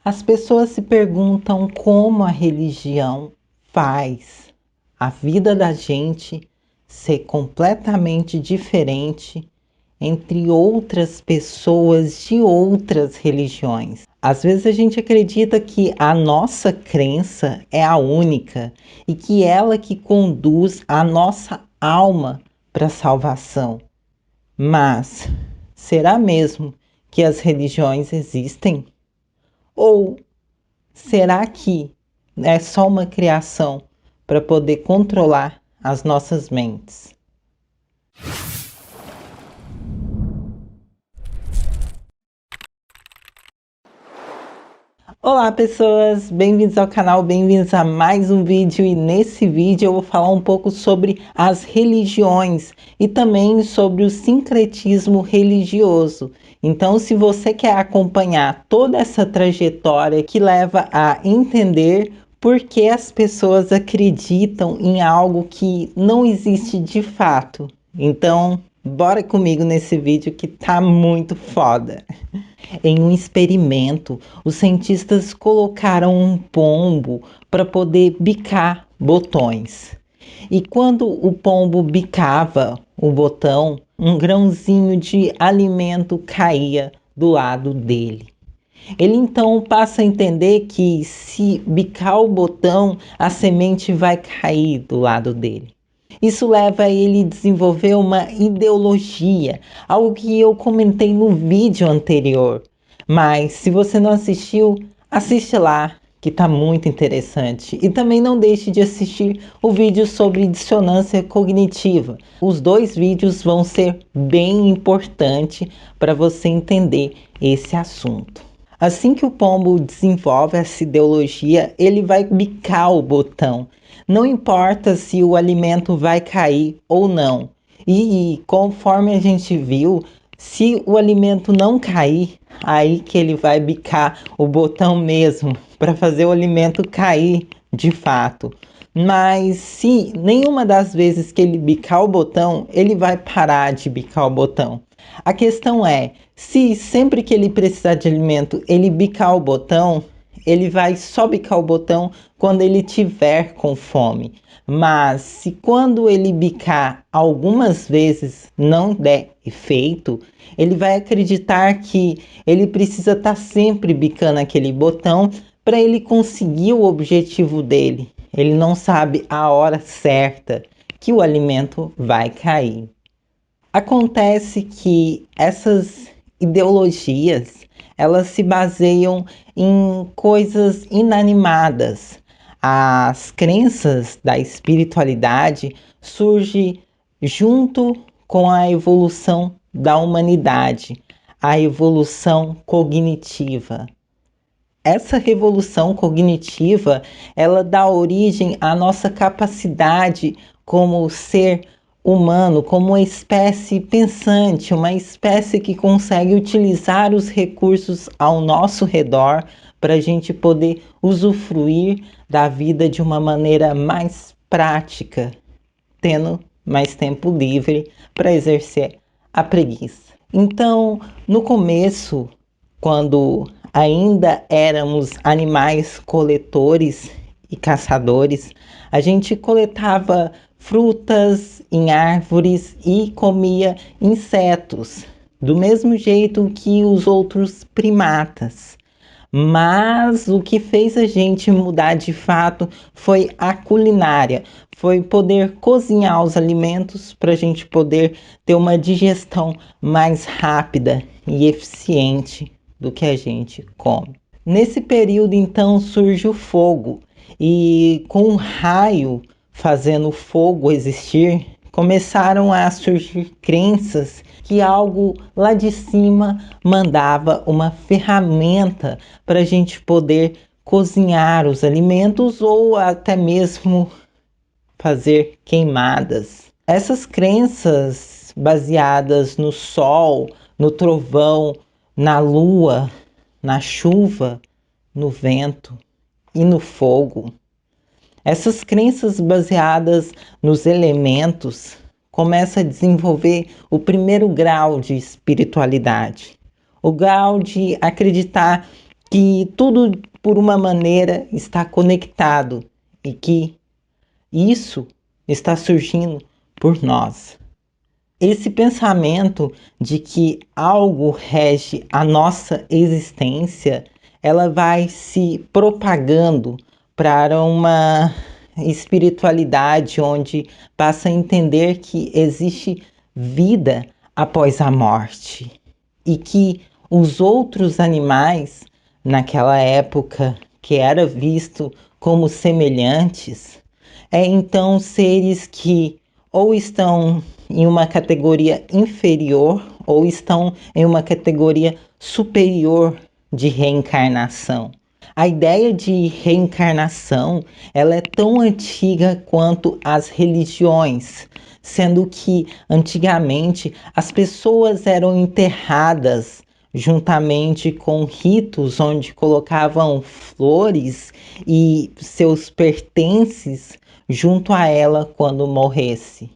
As pessoas se perguntam como a religião faz a vida da gente ser completamente diferente entre outras pessoas de outras religiões. Às vezes a gente acredita que a nossa crença é a única e que ela que conduz a nossa alma para a salvação. Mas será mesmo que as religiões existem? Ou será que é só uma criação para poder controlar as nossas mentes? Olá pessoas, bem-vindos ao canal, bem-vindos a mais um vídeo e nesse vídeo eu vou falar um pouco sobre as religiões e também sobre o sincretismo religioso. Então, se você quer acompanhar toda essa trajetória que leva a entender por que as pessoas acreditam em algo que não existe de fato, então bora comigo nesse vídeo que tá muito foda. Em um experimento, os cientistas colocaram um pombo para poder bicar botões. E quando o pombo bicava o botão, um grãozinho de alimento caía do lado dele. Ele então passa a entender que se bicar o botão, a semente vai cair do lado dele. Isso leva ele a desenvolver uma ideologia, algo que eu comentei no vídeo anterior. Mas se você não assistiu, assiste lá, que está muito interessante. E também não deixe de assistir o vídeo sobre dissonância cognitiva. Os dois vídeos vão ser bem importantes para você entender esse assunto. Assim que o pombo desenvolve essa ideologia, ele vai bicar o botão. Não importa se o alimento vai cair ou não. E conforme a gente viu, se o alimento não cair, aí que ele vai bicar o botão mesmo, para fazer o alimento cair de fato. Mas se nenhuma das vezes que ele bicar o botão, ele vai parar de bicar o botão. A questão é, se sempre que ele precisar de alimento, ele bicar o botão, ele vai só bicar o botão quando ele tiver com fome. Mas se quando ele bicar algumas vezes não der efeito, ele vai acreditar que ele precisa estar sempre bicando aquele botão para ele conseguir o objetivo dele. Ele não sabe a hora certa que o alimento vai cair. Acontece que essas ideologias, elas se baseiam em coisas inanimadas. As crenças da espiritualidade surgem junto com a evolução da humanidade, a evolução cognitiva. Essa revolução cognitiva, ela dá origem à nossa capacidade como ser humano, como uma espécie pensante, uma espécie que consegue utilizar os recursos ao nosso redor para a gente poder usufruir da vida de uma maneira mais prática, tendo mais tempo livre para exercer a preguiça. Então, no começo, quando ainda éramos animais coletores e caçadores, a gente coletava frutas em árvores e comia insetos, do mesmo jeito que os outros primatas. Mas o que fez a gente mudar de fato foi a culinária, foi poder cozinhar os alimentos para a gente poder ter uma digestão mais rápida e eficiente do que a gente come. Nesse período, então, surge o fogo, e com o raio fazendo o fogo existir, começaram a surgir crenças que algo lá de cima mandava uma ferramenta para a gente poder cozinhar os alimentos ou até mesmo fazer queimadas. Essas crenças baseadas no sol, no trovão, na lua, na chuva, no vento e no fogo. Essas crenças baseadas nos elementos começam a desenvolver o primeiro grau de espiritualidade. O grau de acreditar que tudo por uma maneira está conectado e que isso está surgindo por nós. Esse pensamento de que algo rege a nossa existência, ela vai se propagando para uma espiritualidade onde passa a entender que existe vida após a morte e que os outros animais, naquela época que era visto como semelhantes, então seres que ou estão em uma categoria inferior ou estão em uma categoria superior de reencarnação. A ideia de reencarnação, ela é tão antiga quanto as religiões, sendo que antigamente as pessoas eram enterradas juntamente com ritos onde colocavam flores e seus pertences junto a ela quando morresse.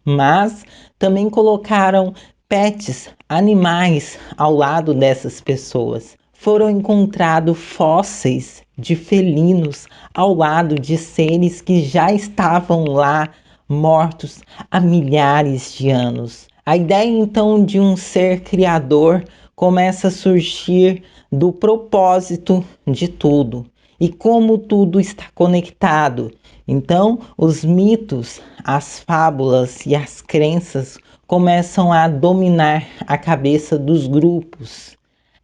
Mas também colocaram pets, animais, ao lado dessas pessoas. Foram encontrados fósseis de felinos ao lado de seres que já estavam lá mortos há milhares de anos. A ideia então de um ser criador começa a surgir do propósito de tudo e como tudo está conectado. Então, os mitos, as fábulas e as crenças começam a dominar a cabeça dos grupos.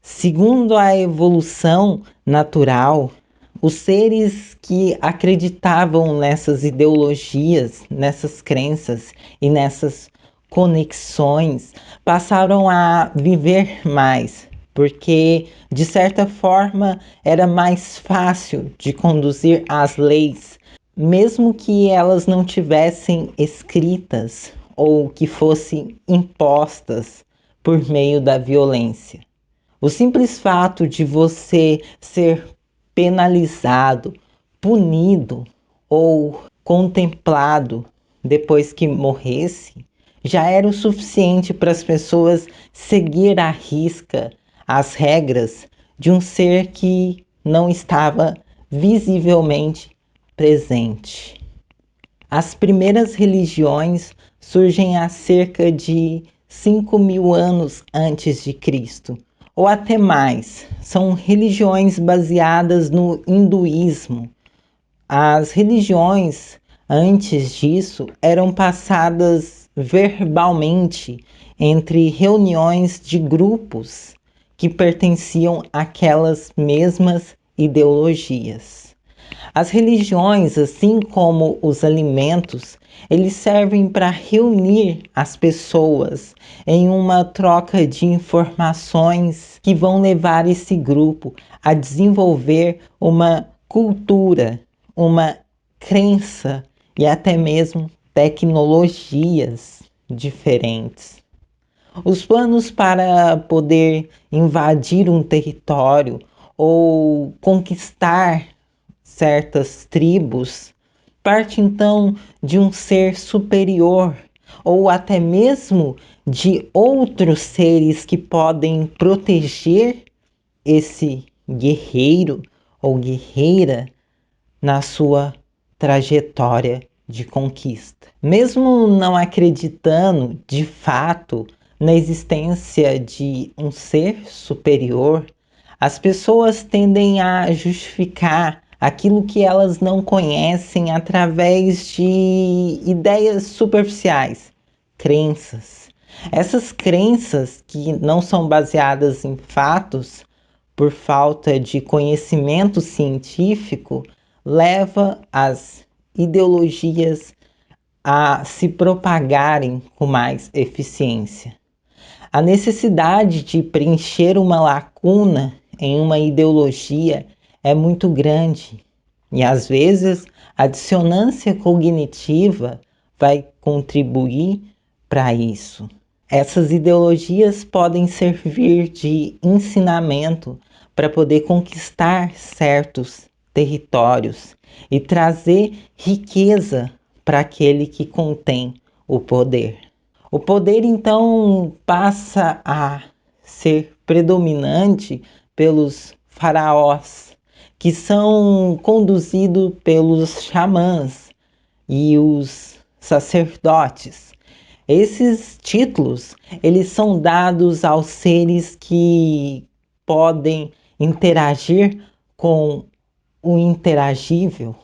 Segundo a evolução natural, os seres que acreditavam nessas ideologias, nessas crenças e nessas conexões passaram a viver mais, porque de certa forma era mais fácil de conduzir as leis, mesmo que elas não tivessem escritas ou que fossem impostas por meio da violência. O simples fato de você ser penalizado, punido ou contemplado depois que morresse já era o suficiente para as pessoas seguir à risca as regras de um ser que não estava visivelmente presente. As primeiras religiões surgem há cerca de 5.000 anos antes de Cristo, ou até mais. São religiões baseadas no hinduísmo. As religiões antes disso eram passadas verbalmente entre reuniões de grupos que pertenciam àquelas mesmas ideologias. As religiões, assim como os alimentos, eles servem para reunir as pessoas em uma troca de informações que vão levar esse grupo a desenvolver uma cultura, uma crença e até mesmo tecnologias diferentes. Os planos para poder invadir um território ou conquistar certas tribos parte então de um ser superior ou até mesmo de outros seres que podem proteger esse guerreiro ou guerreira na sua trajetória de conquista. Mesmo não acreditando de fato na existência de um ser superior, as pessoas tendem a justificar aquilo que elas não conhecem através de ideias superficiais, crenças. Essas crenças que não são baseadas em fatos, por falta de conhecimento científico, leva as ideologias a se propagarem com mais eficiência. A necessidade de preencher uma lacuna em uma ideologia é muito grande e às vezes a dissonância cognitiva vai contribuir para isso. Essas ideologias podem servir de ensinamento para poder conquistar certos territórios e trazer riqueza para aquele que contém o poder. O poder então passa a ser predominante pelos faraós, que são conduzidos pelos xamãs e os sacerdotes. Esses títulos, eles são dados aos seres que podem interagir com o interagível,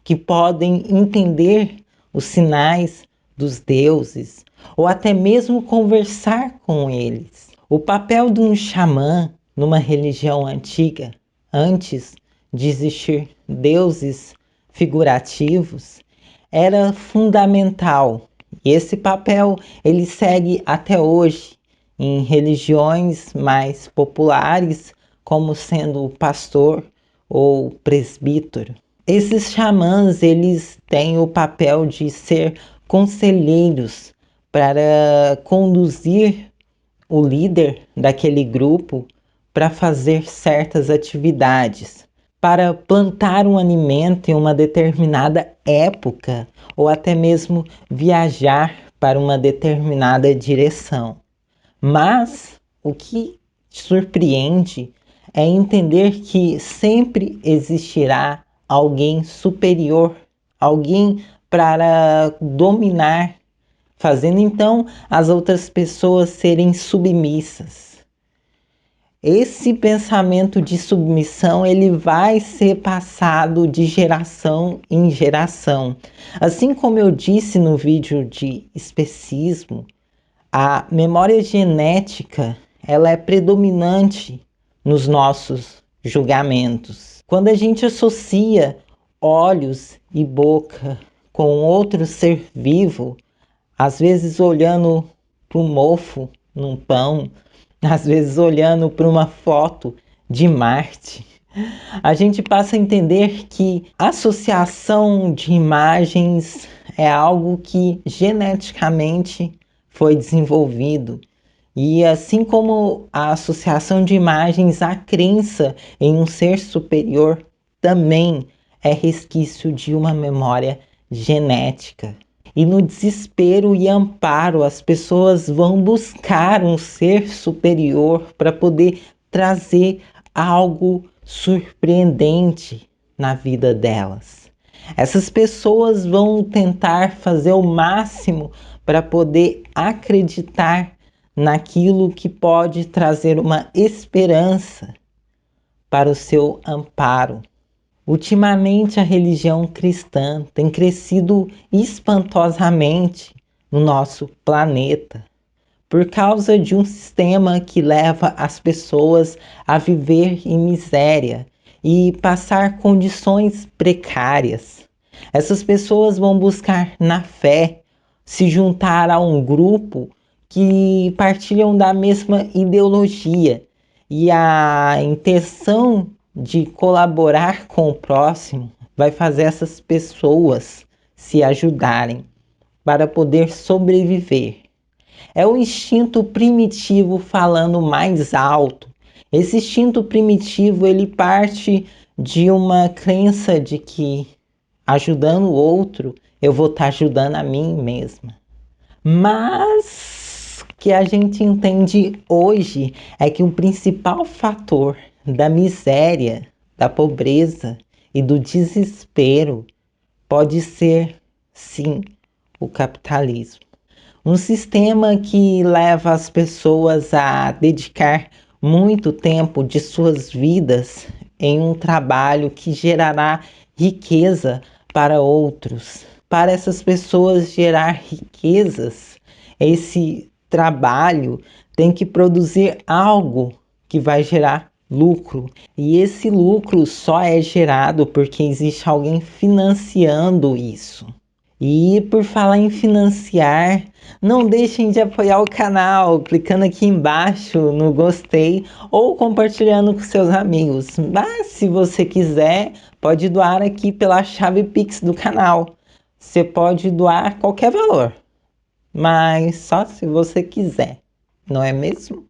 que podem entender os sinais dos deuses, ou até mesmo conversar com eles. O papel de um xamã numa religião antiga, antes de existir deuses figurativos, era fundamental. E esse papel ele segue até hoje em religiões mais populares, como sendo pastor ou presbítero. Esses xamãs, eles têm o papel de ser conselheiros para conduzir o líder daquele grupo para fazer certas atividades, para plantar um alimento em uma determinada época ou até mesmo viajar para uma determinada direção. Mas o que surpreende é entender que sempre existirá alguém superior, alguém para dominar, fazendo então as outras pessoas serem submissas. Esse pensamento de submissão ele vai ser passado de geração em geração. Assim como eu disse no vídeo de especismo, a memória genética ela é predominante nos nossos julgamentos. Quando a gente associa olhos e boca com outro ser vivo, às vezes olhando para um mofo num pão, às vezes olhando para uma foto de Marte, a gente passa a entender que a associação de imagens é algo que geneticamente foi desenvolvido. E assim como a associação de imagens à crença em um ser superior também é resquício de uma memória genética. E no desespero e amparo, as pessoas vão buscar um ser superior para poder trazer algo surpreendente na vida delas. Essas pessoas vão tentar fazer o máximo para poder acreditar naquilo que pode trazer uma esperança para o seu amparo. Ultimamente, a religião cristã tem crescido espantosamente no nosso planeta por causa de um sistema que leva as pessoas a viver em miséria e passar condições precárias. Essas pessoas vão buscar na fé se juntar a um grupo que partilham da mesma ideologia e a intenção de colaborar com o próximo vai fazer essas pessoas se ajudarem para poder sobreviver. É o instinto primitivo falando mais alto. Esse instinto primitivo ele parte de uma crença de que ajudando o outro eu vou estar ajudando a mim mesma. Mas o que a gente entende hoje é que o principal fator da miséria, da pobreza e do desespero pode ser, sim, o capitalismo. Um sistema que leva as pessoas a dedicar muito tempo de suas vidas em um trabalho que gerará riqueza para outros. Para essas pessoas gerar riquezas, esse trabalho tem que produzir algo que vai gerar lucro. E esse lucro só é gerado porque existe alguém financiando isso. E por falar em financiar, não deixem de apoiar o canal clicando aqui embaixo no gostei ou compartilhando com seus amigos. Mas se você quiser, pode doar aqui pela chave Pix do canal. Você pode doar qualquer valor, mas só se você quiser, não é mesmo?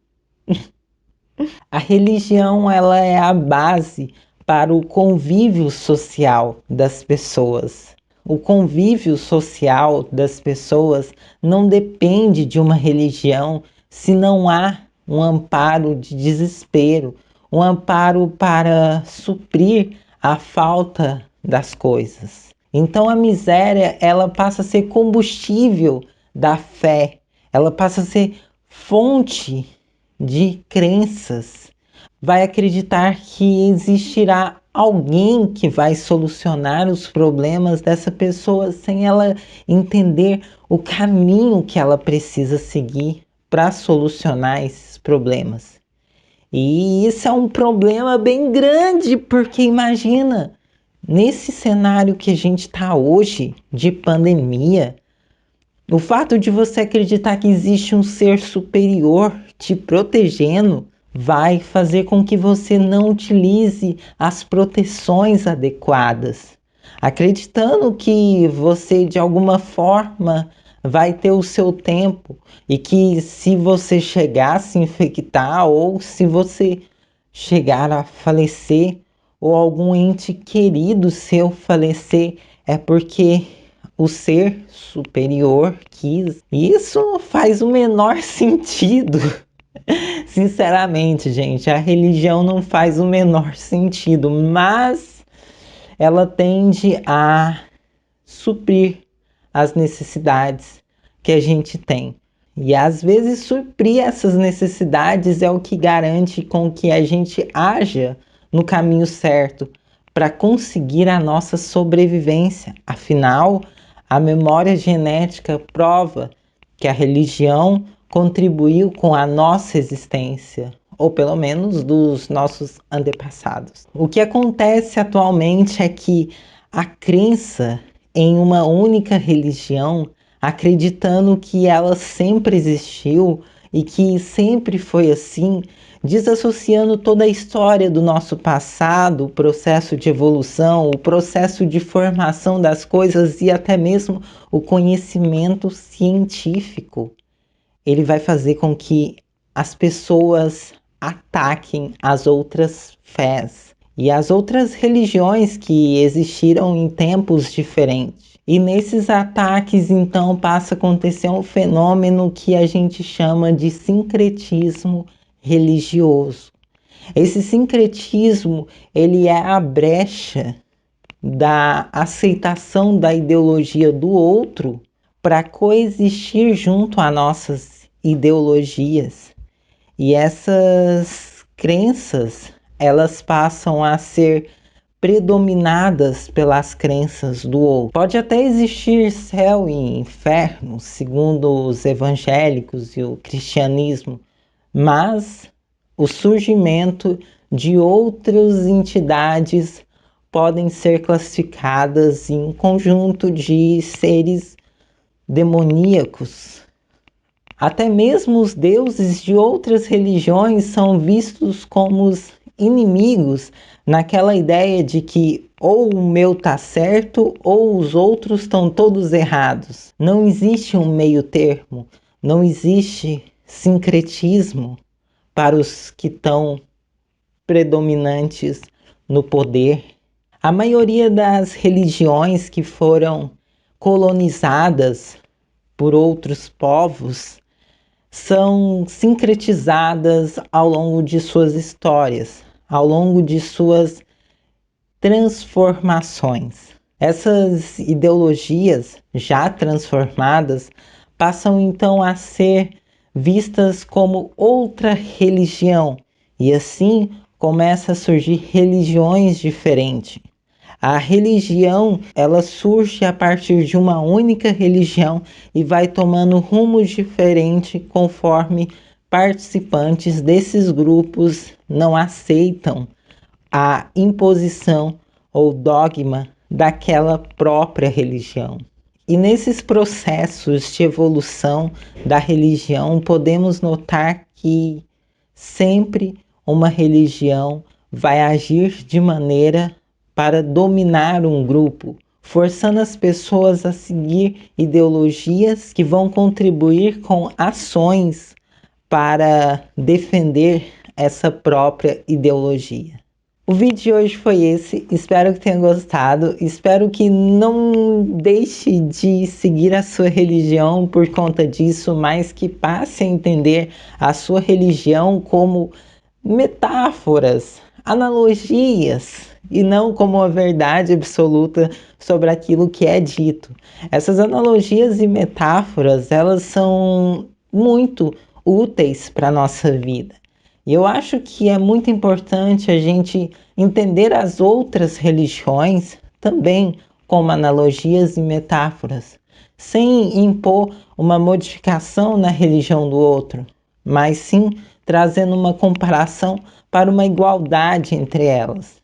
A religião ela é a base para o convívio social das pessoas. O convívio social das pessoas não depende de uma religião se não há um amparo de desespero um amparo para suprir a falta das coisas. Então a miséria, ela passa a ser combustível da fé, ela passa a ser fonte de crenças. Vai acreditar que existirá alguém que vai solucionar os problemas dessa pessoa sem ela entender o caminho que ela precisa seguir para solucionar esses problemas. E isso é um problema bem grande, porque imagina, nesse cenário que a gente está hoje, de pandemia, o fato de você acreditar que existe um ser superior te protegendo vai fazer com que você não utilize as proteções adequadas, acreditando que você de alguma forma vai ter o seu tempo e que se você chegar a se infectar ou se você chegar a falecer ou algum ente querido seu falecer, é porque o ser superior quis. Isso faz o menor sentido. Sinceramente, gente, a religião não faz o menor sentido, mas ela tende a suprir as necessidades que a gente tem. E às vezes suprir essas necessidades é o que garante com que a gente haja no caminho certo para conseguir a nossa sobrevivência. Afinal, a memória genética prova que a religião contribuiu com a nossa existência, ou pelo menos dos nossos antepassados. O que acontece atualmente é que a crença em uma única religião, acreditando que ela sempre existiu e que sempre foi assim, desassociando toda a história do nosso passado, o processo de evolução, o processo de formação das coisas e até mesmo o conhecimento científico. Ele vai fazer com que as pessoas ataquem as outras fés e as outras religiões que existiram em tempos diferentes. E nesses ataques, então, passa a acontecer um fenômeno que a gente chama de sincretismo religioso. Esse sincretismo, ele é a brecha da aceitação da ideologia do outro para coexistir junto a nossas ideologias. E essas crenças, elas passam a ser predominadas pelas crenças do outro. Pode até existir céu e inferno, segundo os evangélicos e o cristianismo, mas o surgimento de outras entidades podem ser classificadas em um conjunto de seres demoníacos. Até mesmo os deuses de outras religiões são vistos como os inimigos, naquela ideia de que ou o meu tá certo ou os outros estão todos errados. Não existe um meio termo, não existe sincretismo para os que estão predominantes no poder. A maioria das religiões que foram colonizadas por outros povos são sincretizadas ao longo de suas histórias, ao longo de suas transformações. Essas ideologias já transformadas passam então a ser vistas como outra religião e assim começa a surgir religiões diferentes. A religião, ela surge a partir de uma única religião e vai tomando rumos diferentes conforme participantes desses grupos não aceitam a imposição ou dogma daquela própria religião. E nesses processos de evolução da religião, podemos notar que sempre uma religião vai agir de maneira para dominar um grupo, forçando as pessoas a seguir ideologias que vão contribuir com ações para defender essa própria ideologia. O vídeo de hoje foi esse, espero que tenha gostado, espero que não deixe de seguir a sua religião por conta disso, mas que passe a entender a sua religião como metáforas, analogias, e não como uma verdade absoluta sobre aquilo que é dito. Essas analogias e metáforas, elas são muito úteis para a nossa vida. E eu acho que é muito importante a gente entender as outras religiões também como analogias e metáforas, sem impor uma modificação na religião do outro, mas sim trazendo uma comparação para uma igualdade entre elas.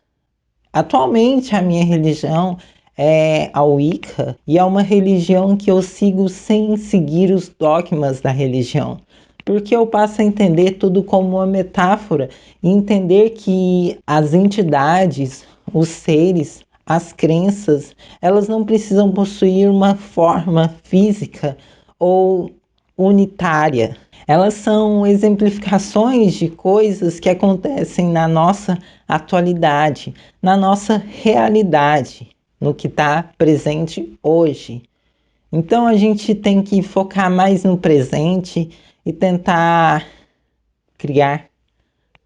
Atualmente, a minha religião é a Wicca e é uma religião que eu sigo sem seguir os dogmas da religião, porque eu passo a entender tudo como uma metáfora e entender que as entidades, os seres, as crenças, elas não precisam possuir uma forma física ou unitária. Elas são exemplificações de coisas que acontecem na nossa atualidade, na nossa realidade, no que está presente hoje. Então a gente tem que focar mais no presente e tentar criar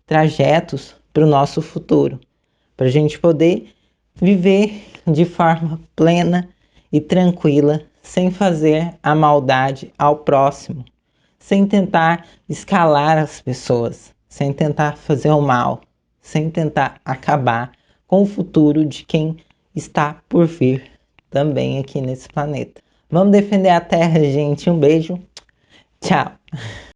trajetos para o nosso futuro, para a gente poder viver de forma plena e tranquila, sem fazer a maldade ao próximo, sem tentar escalar as pessoas, sem tentar fazer o mal, sem tentar acabar com o futuro de quem está por vir também aqui nesse planeta. Vamos defender a Terra, gente. Um beijo. Tchau.